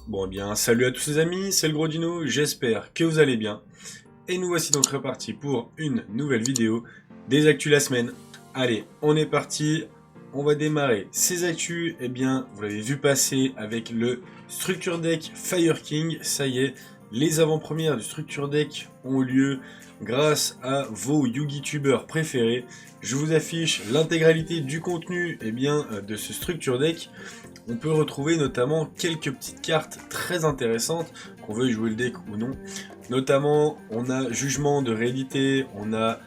Bon, eh bien, salut à tous les amis, c'est le Gros Dino, j'espère que vous allez bien. Et nous voici donc repartis pour une nouvelle vidéo des actus la semaine. Allez, on est parti, on va démarrer ces actus. Eh bien, vous l'avez vu passer avec le Structure Deck Fire King, ça y est, les avant-premières du Structure Deck ont eu lieu grâce à vos Yugi-tubeurs préférés. Je vous affiche l'intégralité du contenu de ce Structure Deck. On peut retrouver notamment quelques petites cartes très intéressantes, qu'on veuille jouer le deck ou non. Notamment, on a Jugement de réédité, on a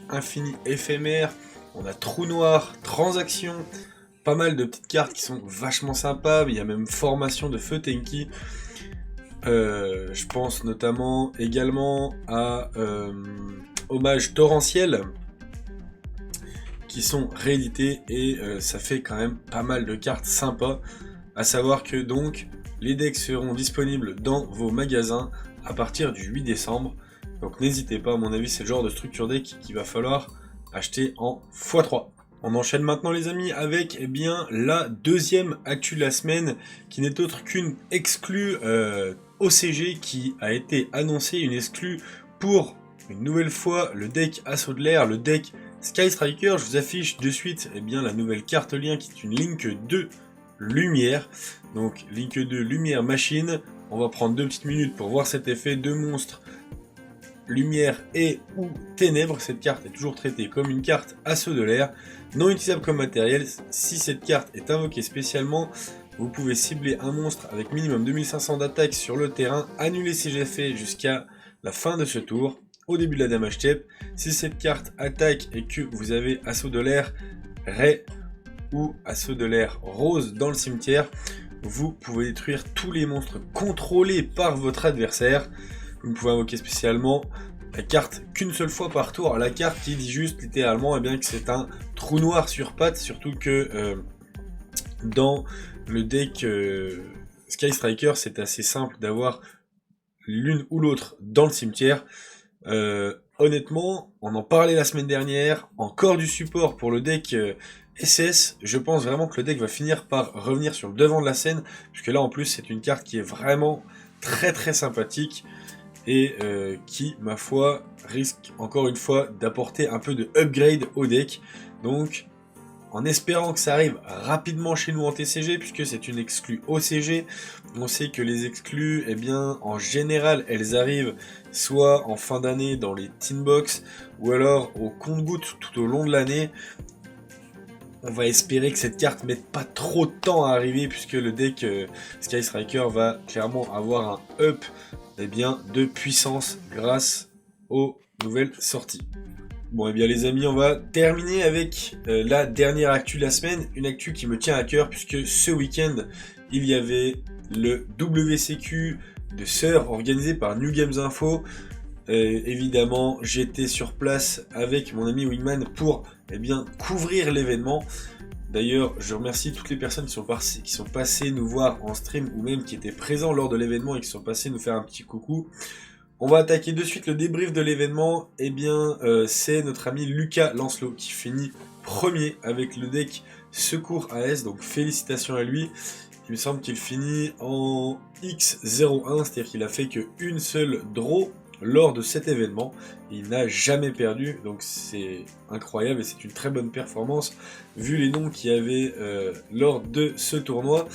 Infini éphémère, on a Trou Noir, Transaction, pas mal de petites cartes qui sont vachement sympas. Il y a même Formation de Feu Tenki. Je pense notamment également à Hommage Torrentiel, qui sont réédités et ça fait quand même pas mal de cartes sympas. À savoir que donc les decks seront disponibles dans vos magasins à partir du 8 décembre. Donc n'hésitez pas, à mon avis c'est le genre de structure deck qu'il va falloir acheter en x3. On enchaîne maintenant les amis avec la deuxième actu de la semaine qui n'est autre qu'une exclue OCG qui a été annoncée, une exclue pour une nouvelle fois le deck Assaut de l'air, le deck Sky Striker. Je vous affiche de suite la nouvelle carte lien qui est une Link 2 Lumière. Donc Link 2 Lumière Machine. On va prendre 2 petites minutes pour voir cet effet de monstre Lumière et ou Ténèbres. Cette carte est toujours traitée comme une carte Assaut de l'air, non utilisable comme matériel. Si cette carte est invoquée spécialement, vous pouvez cibler un monstre avec minimum 2500 d'attaque sur le terrain, annuler ses effets jusqu'à la fin de ce tour. Au début de la damage step, si cette carte attaque et que vous avez Assaut de l'air Ray ou Assaut de l'air Rose dans le cimetière, vous pouvez détruire tous les monstres contrôlés par votre adversaire. Vous pouvez invoquer spécialement la carte qu'une seule fois par tour, la carte qui dit juste littéralement que c'est un trou noir sur pattes, surtout que dans le deck Sky Striker c'est assez simple d'avoir l'une ou l'autre dans le cimetière. Honnêtement, on en parlait la semaine dernière, encore du support pour le deck SS. Je pense vraiment que le deck va finir par revenir sur le devant de la scène, puisque là en plus c'est une carte qui est vraiment très très sympathique et qui, ma foi, risque encore une fois d'apporter un peu de upgrade au deck. Donc en espérant que ça arrive rapidement chez nous en TCG, puisque c'est une exclue OCG. On sait que les exclus, en général, elles arrivent soit en fin d'année dans les Tin Box, ou alors au compte-gouttes tout au long de l'année. On va espérer que cette carte mette pas trop de temps à arriver, puisque le deck Sky Striker va clairement avoir un up de puissance grâce aux nouvelles sorties. Bon les amis, on va terminer avec la dernière actu de la semaine, une actu qui me tient à cœur puisque ce week-end il y avait le WCQ de Sœur organisé par New Games Info. Évidemment j'étais sur place avec mon ami Wingman pour couvrir l'événement. D'ailleurs je remercie toutes les personnes qui sont passées nous voir en stream ou même qui étaient présents lors de l'événement et qui sont passées nous faire un petit coucou. On va attaquer de suite le débrief de l'événement. C'est notre ami Lucas Lancelot qui finit premier avec le deck Secours AS, donc félicitations à lui. Il me semble qu'il finit en X01, c'est-à-dire qu'il a fait qu'une seule draw lors de cet événement. Il n'a jamais perdu, donc c'est incroyable et c'est une très bonne performance vu les noms qu'il y avait lors de ce tournoi.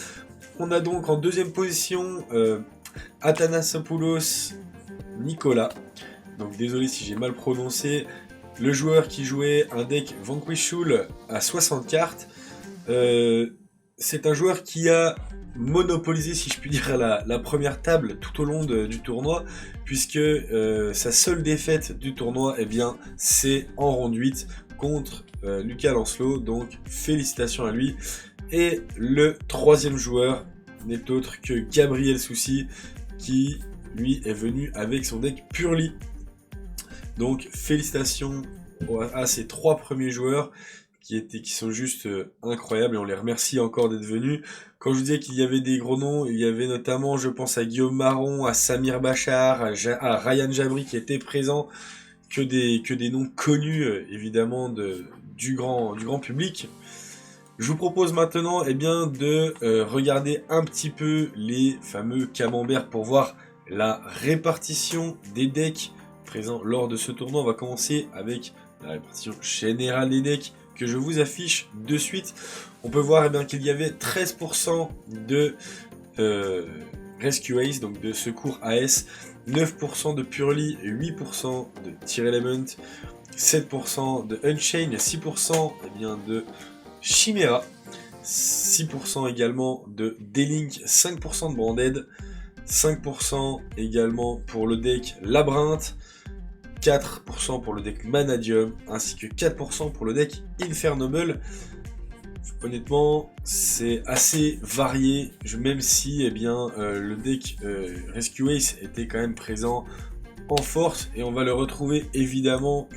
On a donc en deuxième position Athanasopoulos Nicolas, donc désolé si j'ai mal prononcé, le joueur qui jouait un deck Vanquishul à 60 cartes. C'est un joueur qui a monopolisé, si je puis dire, la première table tout au long du tournoi, puisque sa seule défaite du tournoi, c'est en ronde 8 contre Lucas Lancelot, donc félicitations à lui. Et le troisième joueur n'est autre que Gabriel Soucy, qui lui est venu avec son deck Purely. Donc félicitations à ces trois premiers joueurs qui sont juste incroyables et on les remercie encore d'être venus. Quand je vous disais qu'il y avait des gros noms, il y avait notamment, je pense à Guillaume Marron, à Samir Bachar, à Ryan Jabri qui étaient présents, que des noms connus évidemment du grand public. Je vous propose maintenant de regarder un petit peu les fameux camemberts pour voir la répartition des decks présents lors de ce tournoi. On va commencer avec la répartition générale des decks que je vous affiche de suite. On peut voir qu'il y avait 13% de Rescue Ace, donc de secours AS, 9% de Purely, 8% de Tear Element, 7% de Unchain, 6% de Chimera, 6% également de D-Link, 5% de Branded, 5% également pour le deck Labyrinthe, 4% pour le deck Manadium, ainsi que 4% pour le deck Infernable. Honnêtement, c'est assez varié, même si le deck Rescue Ace était quand même présent en force, et on va le retrouver évidemment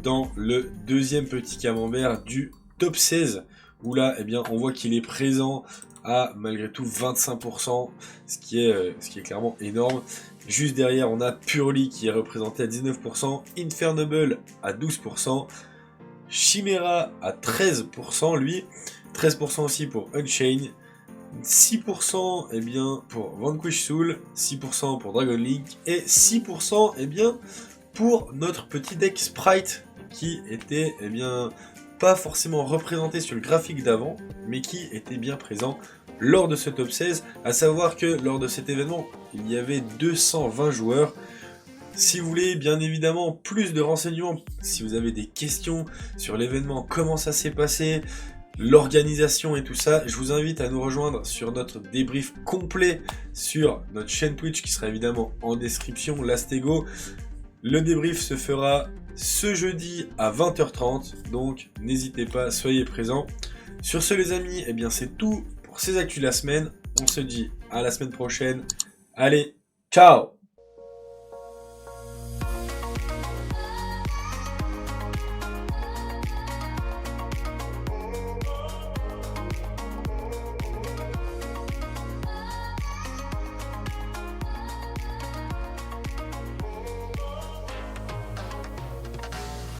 dans le deuxième petit camembert du top 16, où là on voit qu'il est présent à malgré tout 25%, ce qui est clairement énorme. Juste derrière, on a Purely qui est représenté à 19%, Infernable à 12%, Chimera à 13%, lui, 13% aussi pour Unchained, 6% pour Vanquish Soul, 6% pour Dragon Link, et 6% pour notre petit deck Sprite, qui était pas forcément représenté sur le graphique d'avant, mais qui était bien présent lors de ce top 16, à savoir que lors de cet événement, il y avait 220 joueurs. Si vous voulez bien évidemment plus de renseignements, si vous avez des questions sur l'événement, comment ça s'est passé, l'organisation et tout ça, je vous invite à nous rejoindre sur notre débrief complet sur notre chaîne Twitch qui sera évidemment en description, Lastego. Le débrief se fera ce jeudi à 20h30, donc n'hésitez pas, soyez présents. Sur ce les amis, c'est tout pour ces actus de la semaine. On se dit à la semaine prochaine. Allez, ciao!